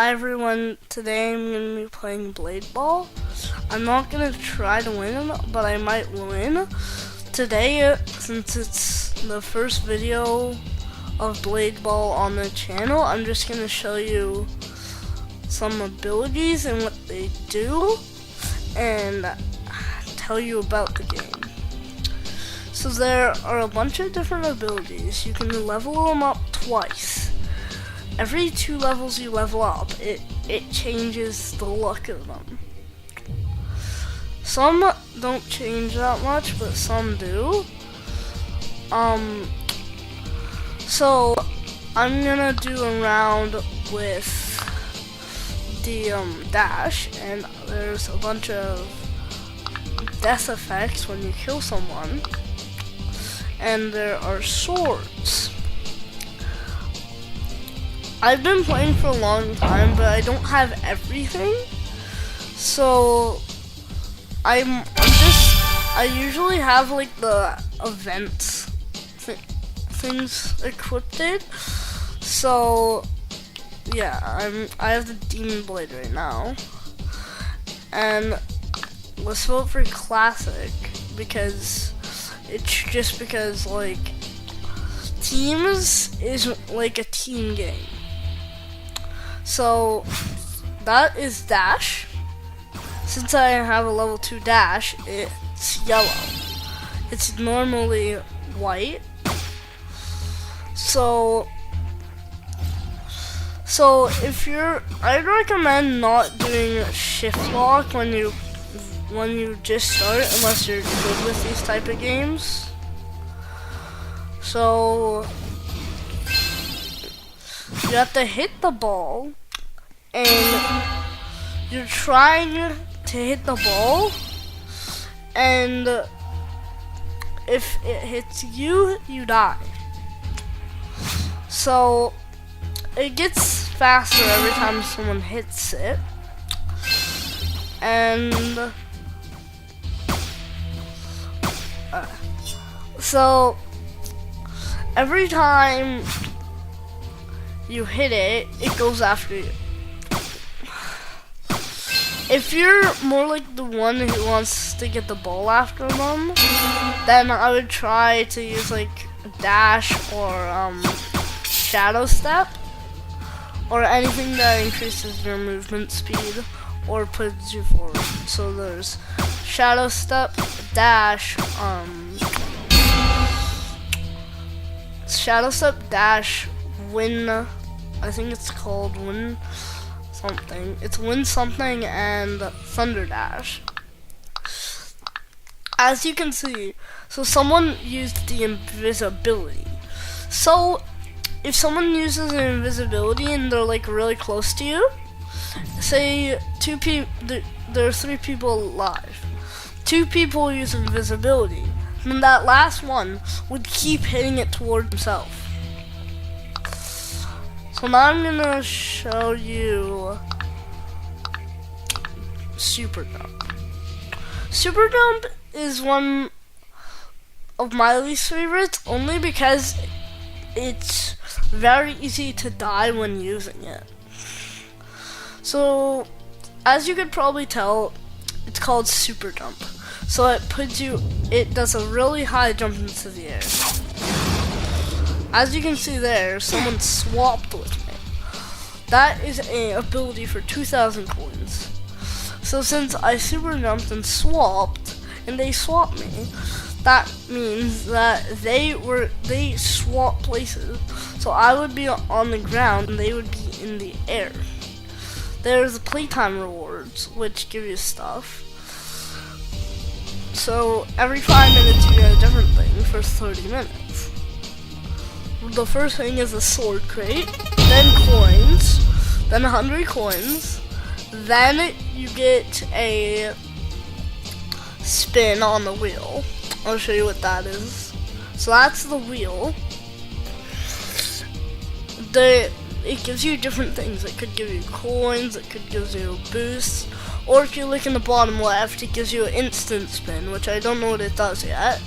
Hi everyone, today I'm going to be playing Blade Ball. I'm not going to try to win, but I might win. Today, since it's the first video of Blade Ball on the channel, I'm just going to show you some abilities and what they do, and tell you about the game. So there are a bunch of different abilities. You can level them up twice. Every 2 levels you level up, it changes the look of them. Some don't change that much, but some do. So I'm gonna do a round with the dash, and there's a bunch of death effects when you kill someone, and there are swords. I've been playing for a long time, but I don't have everything, so I usually have like the events things equipped. So yeah, I have the Demon Blade right now, and let's vote for classic because like teams is like a team game. So that is dash. Since I have a level 2 dash, it's yellow. It's normally white. So I'd recommend not doing shift lock when you just start, unless you're good with these type of games. So you have to hit the ball, and you're trying to hit the ball, and if it hits you, you die. So it gets faster every time someone hits it, and so every time you hit it, it goes after you. If you're more like the one who wants to get the ball after them, then I would try to use like dash or shadow step, or anything that increases your movement speed or puts you forward. So there's shadow step, dash, shadow step, dash, win. I think it's called win something. It's win something, and thunder dash. As you can see, so someone used the invisibility. So if someone uses an invisibility and they're like really close to you, say there are 3 people alive. 2 people use invisibility, and that last one would keep hitting it toward himself. So now I'm gonna show you Super Jump. Super Jump is one of my least favorites, only because it's very easy to die when using it. So as you could probably tell, it's called Super Jump. So it does a really high jump into the air. As you can see there, someone swapped with me. That is an ability for 2,000 coins. So since I super jumped and swapped, and they swapped me, that means that they swapped places. So I would be on the ground and they would be in the air. There's playtime rewards, which give you stuff. So every 5 minutes you get a different thing for 30 minutes. The first thing is a sword crate, then coins, then 100 coins, then you get a spin on the wheel. I'll show you what that is. So that's the wheel. It gives you different things. It could give you coins, it could give you boosts, or if you look in the bottom left, it gives you an instant spin, which I don't know what it does yet.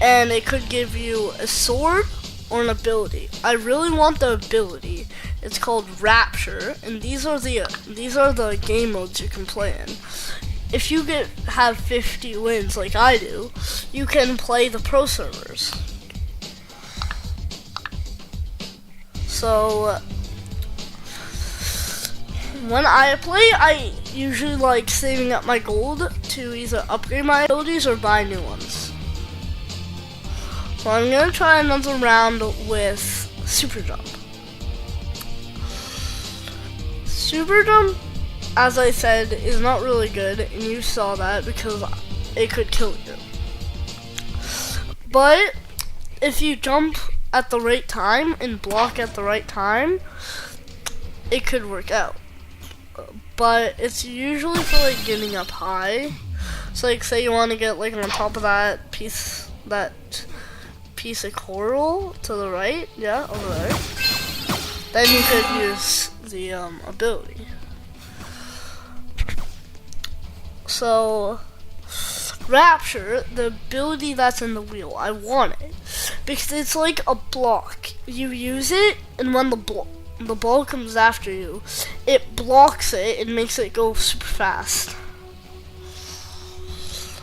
And it could give you a sword or an ability. I really want the ability. It's called Rapture, and these are the game modes you can play in. If you have 50 wins like I do, you can play the pro servers. So when I play, I usually like saving up my gold to either upgrade my abilities or buy new ones. So I'm gonna try another round with Super Jump. Super Jump, as I said, is not really good, and you saw that because it could kill you. But if you jump at the right time and block at the right time, it could work out. But it's usually for like getting up high. So like say you want to get like on top of that piece of coral to the right, yeah, over there. Then you could use the ability. So Rapture, the ability that's in the wheel, I want it because it's like a block. You use it, and when the ball comes after you, it blocks it and makes it go super fast.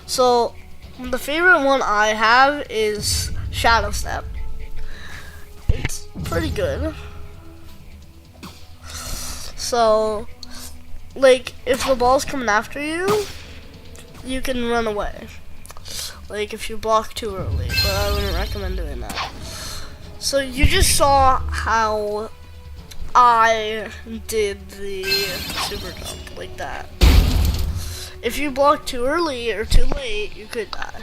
So the favorite one I have is Shadow Step. It's pretty good. So like if the ball's coming after you, you can run away. Like if you block too early, but I wouldn't recommend doing that. So you just saw how I did the super jump like that. If you block too early or too late, you could die.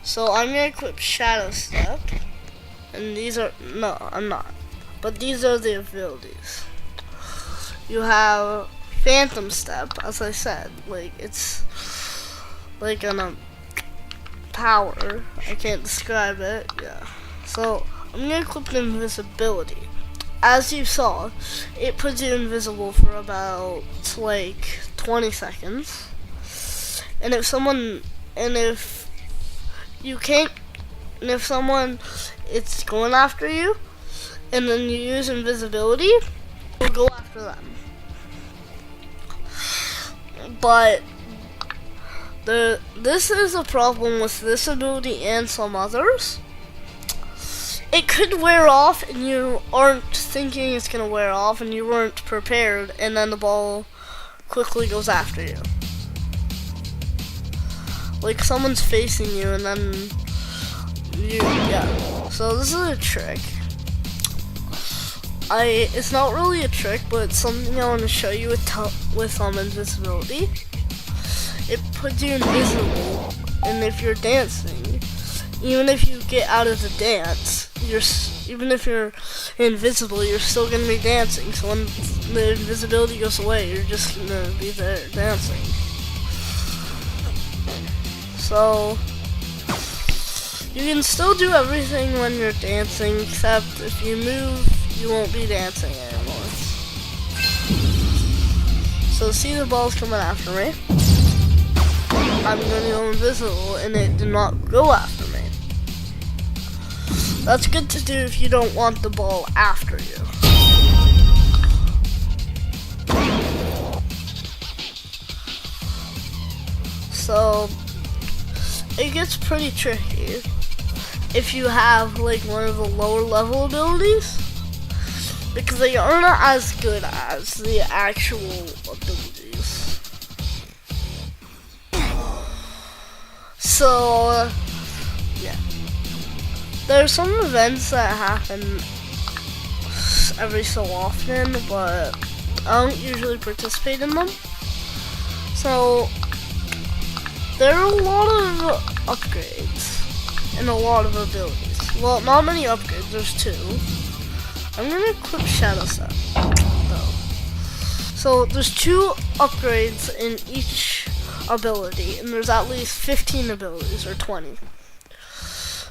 So I'm gonna equip Shadow Step, and these are, no, I'm not. But these are the abilities. You have Phantom Step, as I said, like it's like a power. I can't describe it. Yeah. So I'm gonna equip invisibility. As you saw, it puts you invisible for about like 20 seconds. And if someone it's going after you, and then you use invisibility, you'll go after them. But this is a problem with this ability and some others. It could wear off and you aren't thinking it's gonna wear off and you weren't prepared, and then the ball quickly goes after you. Like someone's facing you and then yeah. So this is a trick. It's not really a trick, but it's something I want to show you with invisibility. It puts you invisible, and if you're dancing, even if you get out of the dance, even if you're invisible, you're still gonna be dancing. So when the invisibility goes away, you're just gonna be there dancing. So you can still do everything when you're dancing, except if you move, you won't be dancing anymore. So see, the ball's coming after me. I'm gonna go invisible, and it did not go after me. That's good to do if you don't want the ball after you. So it gets pretty tricky if you have like one of the lower level abilities, because they aren't as good as the actual abilities. So yeah, there's some events that happen every so often, but I don't usually participate in them. So there are a lot of upgrades and a lot of abilities. Well, not many upgrades, there's 2. I'm gonna equip Shadow Step though. So there's 2 upgrades in each ability, and there's at least 15 abilities, or 20.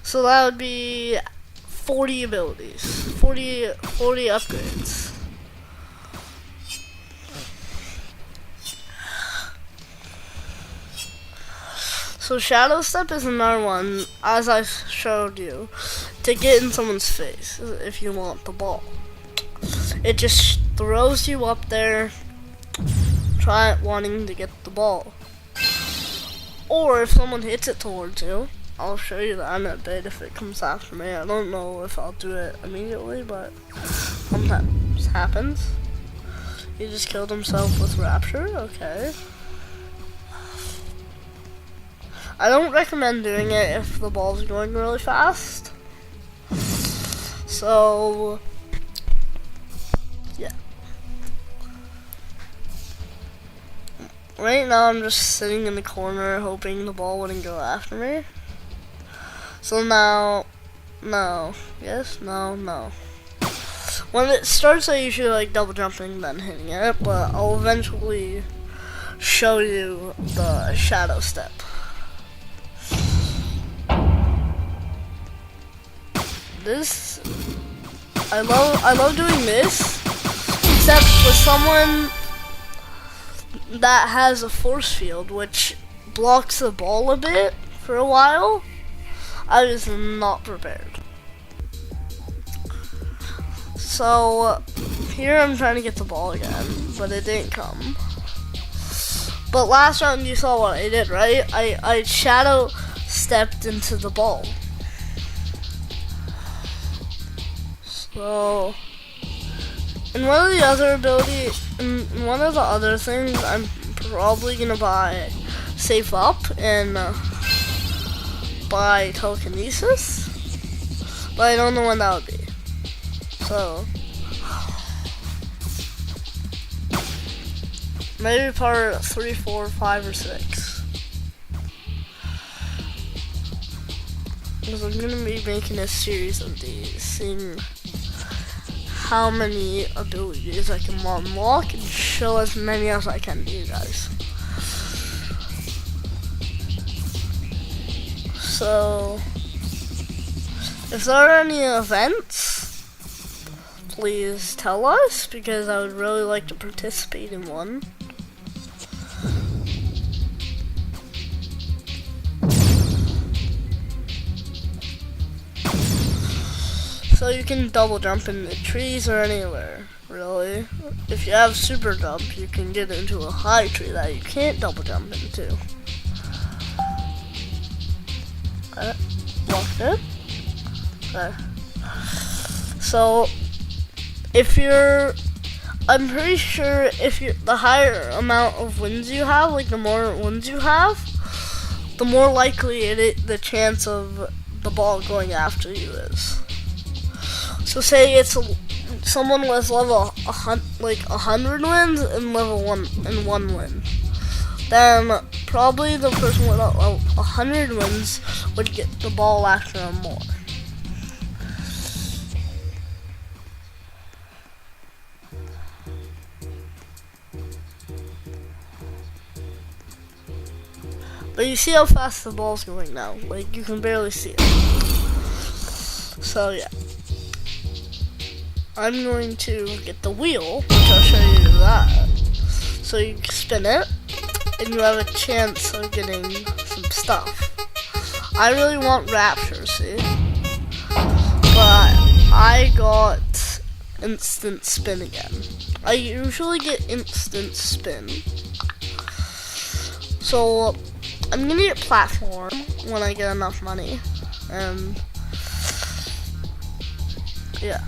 So that would be 40 abilities, 40 upgrades. So Shadow Step is another one, as I showed you, to get in someone's face if you want the ball. it just throws you up there, wanting to get the ball. Or if someone hits it towards you, I'll show you that in a bit if it comes after me. I don't know if I'll do it immediately, but sometimes happens. He just killed himself with Rapture, okay. I don't recommend doing it if the ball's going really fast. So, yeah. Right now I'm just sitting in the corner hoping the ball wouldn't go after me. So now, no, yes, no, no. When it starts I usually like double jumping then hitting it, but I'll eventually show you the shadow step. This, I love doing this, except for someone that has a force field which blocks the ball a bit for a while. I was not prepared. So here I'm trying to get the ball again, but it didn't come. But last round you saw what I did, right? I shadow stepped into the ball. So in one of the other things, I'm probably gonna buy Save Up and buy Telekinesis, but I don't know when that would be. So maybe part 3, 4, 5, or 6. Because I'm gonna be making a series of these, seeing how many abilities I can unlock and show as many as I can to you guys. So, if there are any events, please tell us, because I would really like to participate in one. So you can double jump in the trees or anywhere, really. If you have super jump, you can get into a high tree that you can't double jump into. Okay, walked in. Okay. So, if you're, I'm pretty sure if you, the higher amount of wins you have, like the more wins you have, the more likely the chance of the ball going after you is. So say it's someone with level 100 wins and level 1 win. Then probably the person with 100 wins would get the ball after him more. But you see how fast the ball's going now. Like, you can barely see it. So yeah. I'm going to get the wheel, which I'll show you that. So you can spin it, and you have a chance of getting some stuff. I really want Rapture, see? But I got instant spin again. I usually get instant spin. So I'm gonna get platform when I get enough money. And yeah.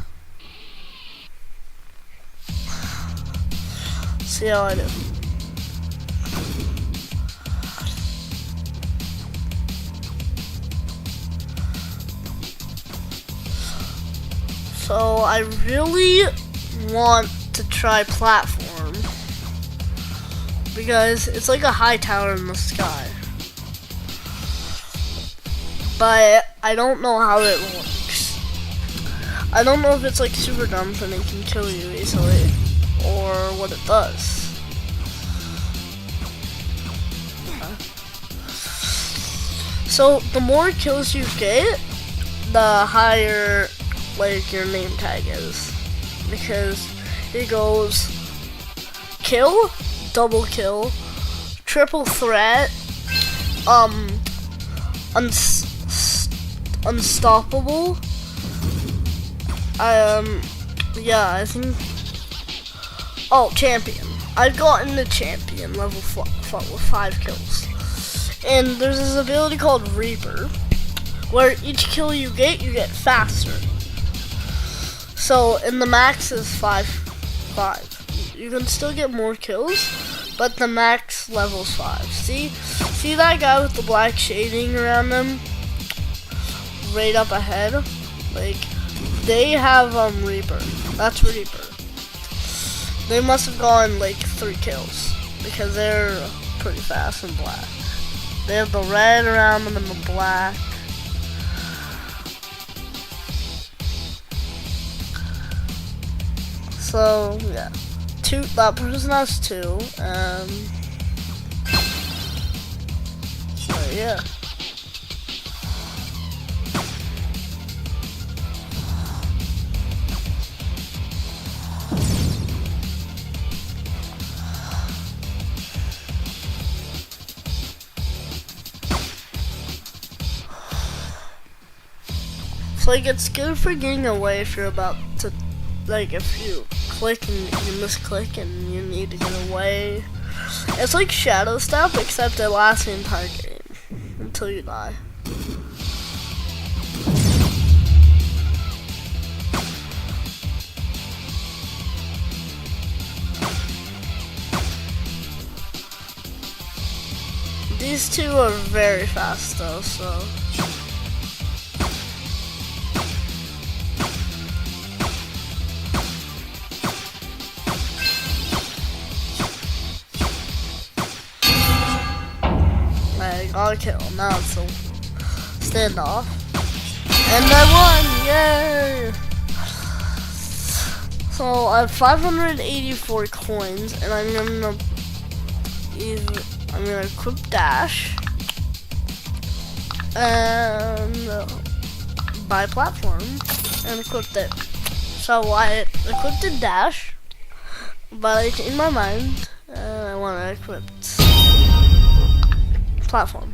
See how I do. So I really want to try platform because it's like a high tower in the sky. But I don't know how it works. I don't know if it's like super jump and it can kill you easily, or what it does. So the more kills you get, the higher like your name tag is, because it goes kill, double kill, triple threat, unstoppable, Yeah, I think. Oh, champion. I've gotten the champion level 5 kills. And there's this ability called Reaper, where each kill you get faster. So, and the max is 5. You can still get more kills, but the max level's 5. See that guy with the black shading around them? Right up ahead? Like, they have Reaper. That's Reaper. They must have gotten like 3 kills, because they're pretty fast in black. They have the red around them and the black. So yeah, that person has 2, so yeah. So like, it's good for getting away if you're about to, like, if you click and you misclick and you need to get away. It's like Shadow Step, except it lasts the entire game until you die. These 2 are very fast though, so. I got a kill. Now it's a standoff. And I won! Yay! So I have 584 coins, and I'm gonna equip dash and buy platform and equip it. So I equipped the dash, but I changed my mind and I want to equip platform.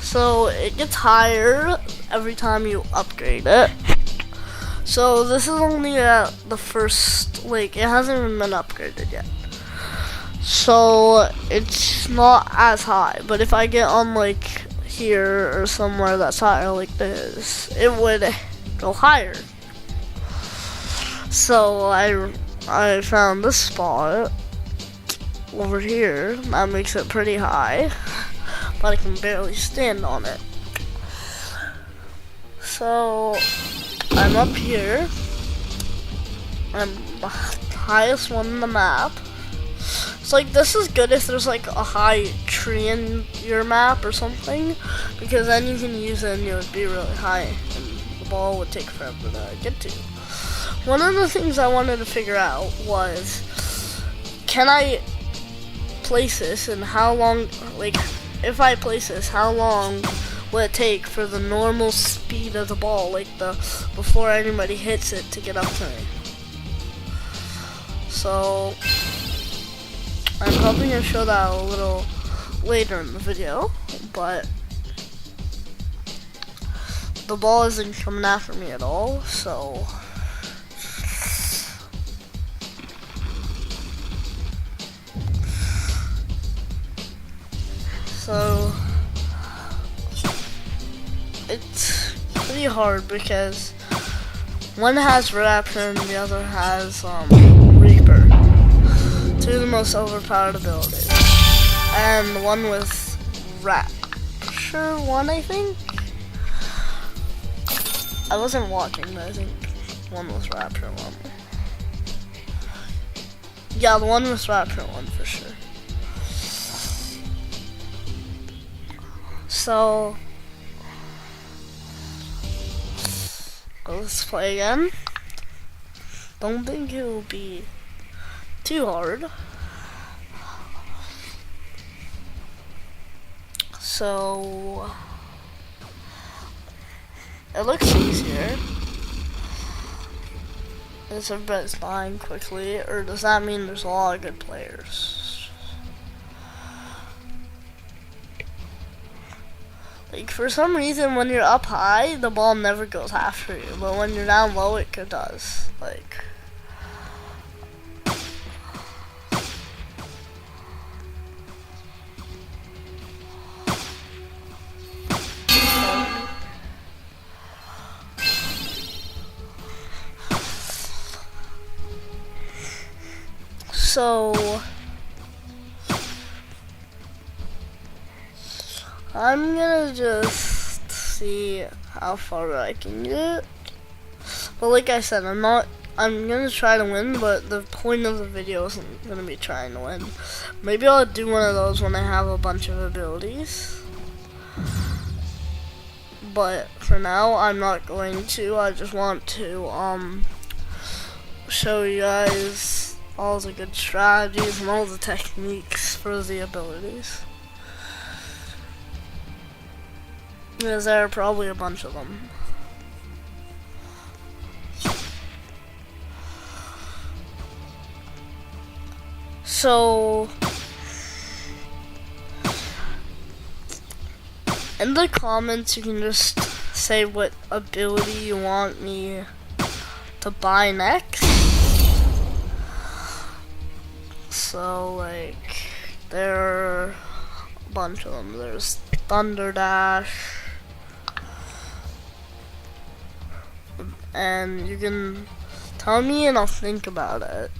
So it gets higher every time you upgrade it. So this is only at the first, like, it hasn't even been upgraded yet. So it's not as high, but if I get on like here or somewhere that's higher like this, it would go higher. So I found this spot over here that makes it pretty high, but I can barely stand on it. So I'm up here. I'm the highest one in the map. It's like, this is good if there's like a high tree in your map or something, because then you can use it and it would be really high and the ball would take forever to get to. One of the things I wanted to figure out was, can I place this and how long, like, if I place this, how long will it take for the normal speed of the ball, like before anybody hits it, to get up to me? So I'm probably going to show that a little later in the video, but the ball isn't coming after me at all, so it's pretty hard because one has Raptor and the other has Reaper. 2 of the most overpowered abilities. And the one with Rapture, I think? I wasn't watching, but I think one was Rapture one. Yeah, the one with Rapture one for sure. So let's play again. Don't think it will be too hard. So it looks easier. Is everybody's dying quickly, or does that mean there's a lot of good players? Like, for some reason, when you're up high, the ball never goes after you. But when you're down low, it does. Like... So... I'm gonna just see how far I can get. But like I said, I'm gonna try to win, but the point of the video isn't gonna be trying to win. Maybe I'll do one of those when I have a bunch of abilities. But for now, I'm not going to. I just want to show you guys all the good strategies and all the techniques for the abilities. Because there are probably a bunch of them. So, in the comments you can just say what ability you want me to buy next. So, like, there are a bunch of them. There's Thunder Dash. And you can tell me and I'll think about it.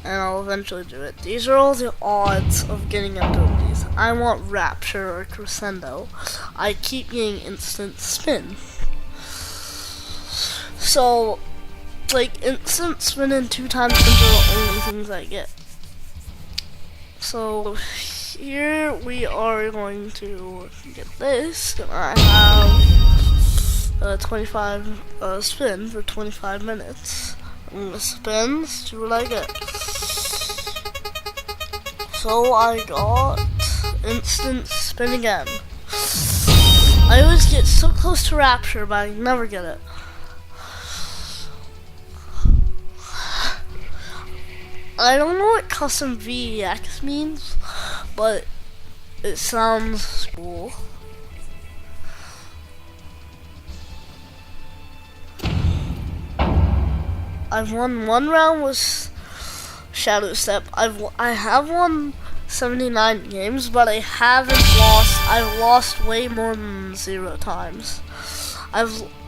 And I'll eventually do it. These are all the odds of getting abilities. I want Rapture or Crescendo. I keep getting instant spin. So, like, instant spin and 2x spins are the only things I get. So, here we are going to get this. I have 25 spin for 25 minutes. I'm gonna spin, see what I get. So I got instant spin again. I always get so close to Rapture, but I never get it. I don't know what custom VEX means, but it sounds cool. I've won one round with Shadow Step. I have won 79 games, but I haven't lost. I've lost way more than 0 times.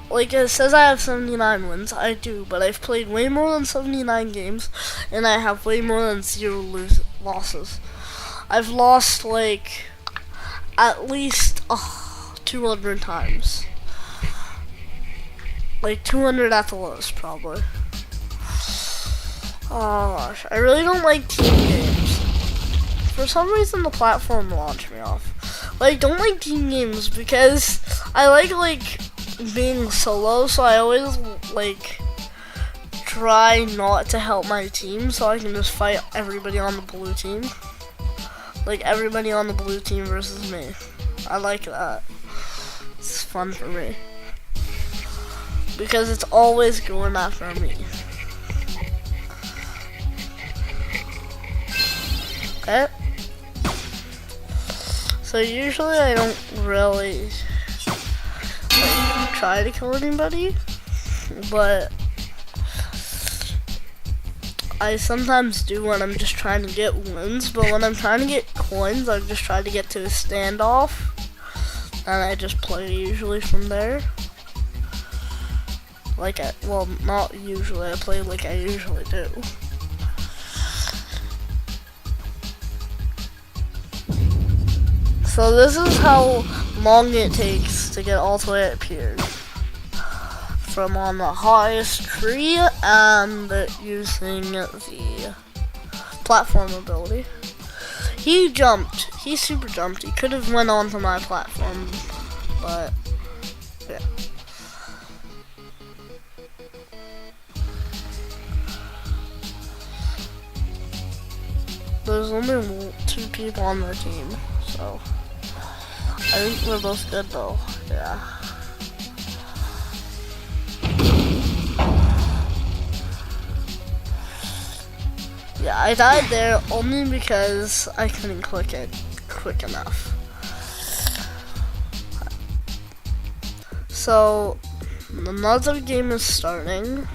Like it says I have 79 wins. I do, but I've played way more than 79 games, and I have way more than 0 losses. I've lost like at least 200 times. Like 200 at the lowest, probably. Oh gosh, I really don't like team games. For some reason the platform launched me off. Like, don't like team games because I like being solo, so I always like try not to help my team so I can just fight everybody on the blue team. Like everybody on the blue team versus me. I like that. It's fun for me. Because it's always going after me. Okay. So usually I don't really try to kill anybody, but I sometimes do when I'm just trying to get wins. But when I'm trying to get coins, I just try to get to a standoff, and I just play usually from there. Well, not usually. I play like I usually do. So this is how long it takes to get all the way up here. From on the highest tree and using the platform ability. He jumped. He super jumped. He could have went onto my platform, but yeah. There's only 2 people on their team, so I think we're both good though. Yeah. Yeah, I died there only because I couldn't click it quick enough. So another game is starting.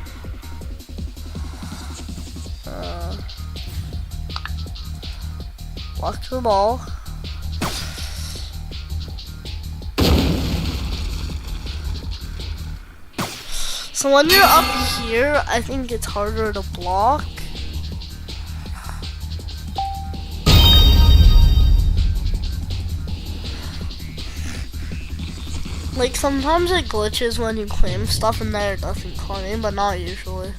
Block the ball. So when you're up here, I think it's harder to block. Like sometimes it glitches when you claim stuff and there it doesn't claim, but not usually.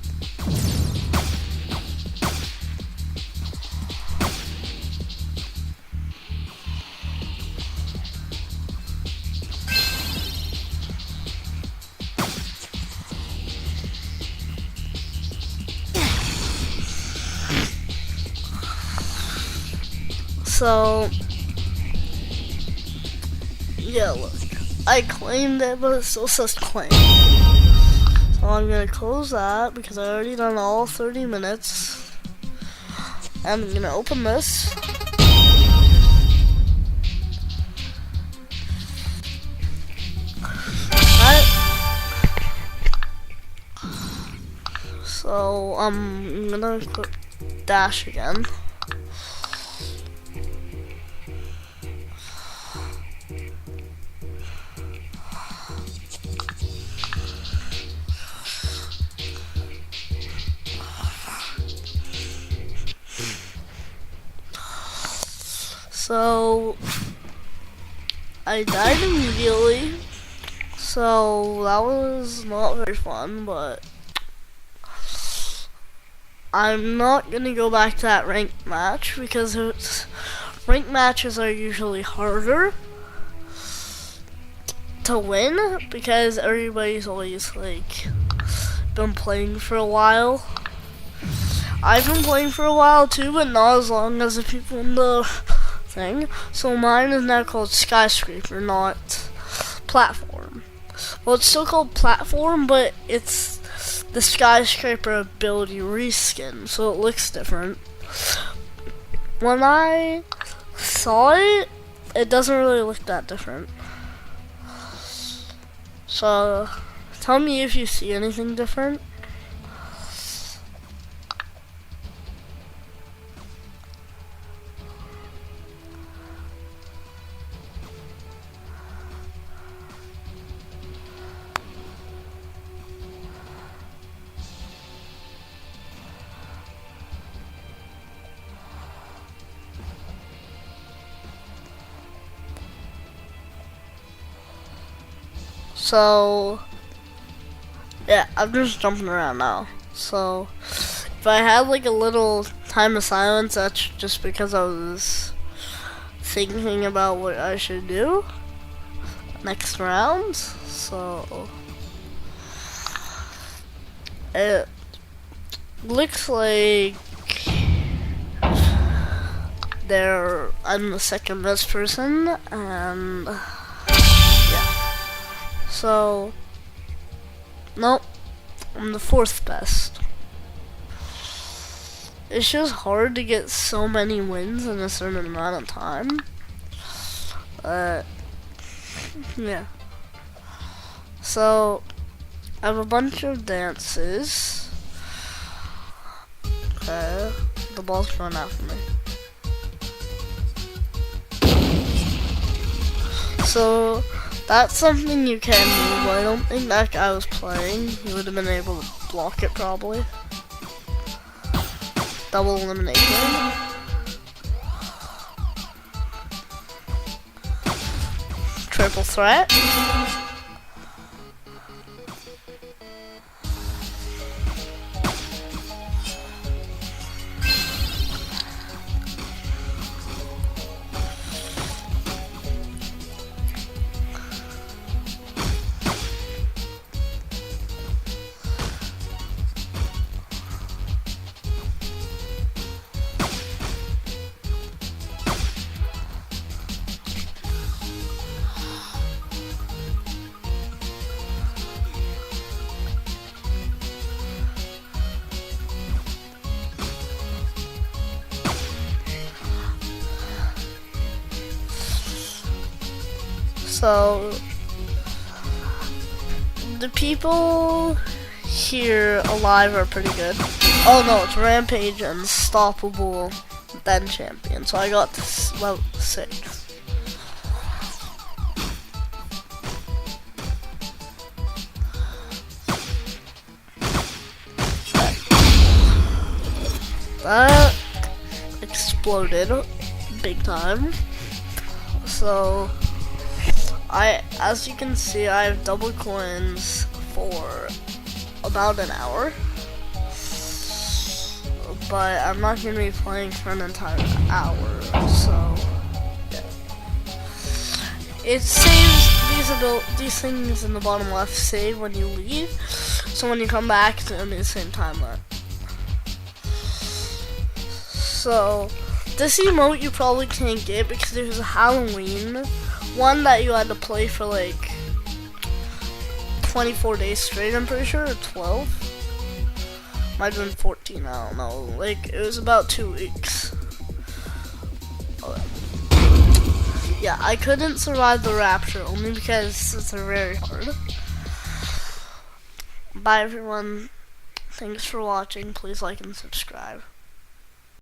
So yeah, look. I claimed it, but it still says claim. So I'm gonna close that because I already done all 30 minutes. I'm gonna open this. Alright. So I'm gonna click dash again. So I died immediately, so that was not very fun, but I'm not gonna go back to that ranked match because ranked matches are usually harder to win because everybody's always like been playing for a while. I've been playing for a while too, but not as long as the people in the thing. So mine is now called Skyscraper, not Platform. Well, it's still called Platform, but it's the Skyscraper ability reskin, so it looks different. When I saw it, it doesn't really look that different. So tell me if you see anything different. So yeah, I'm just jumping around now. So if I had like a little time of silence, that's just because I was thinking about what I should do next round. So it looks like I'm the second best person, and so, nope, I'm the fourth best. It's just hard to get so many wins in a certain amount of time. Yeah. So, I have a bunch of dances. Okay, the ball's going after me. So, that's something you can move. I don't think that guy was playing. He would have been able to block it probably. Double elimination. Triple threat. So The people here alive are pretty good. Oh no, it's Rampage and Unstoppable, then Champion. So I got this level 6. That exploded big time. So as you can see, I have double coins for about an hour, but I'm not going to be playing for an entire hour, so yeah. It saves these things in the bottom left save when you leave, so when you come back it's going to be the same timeline. So this emote you probably can't get because there's a Halloween one that you had to play for like 24 days straight, I'm pretty sure, or 12. Might have been 14, I don't know. Like, it was about 2 weeks. Yeah, I couldn't survive the rapture only because it's very hard. Bye everyone. Thanks for watching. Please like and subscribe.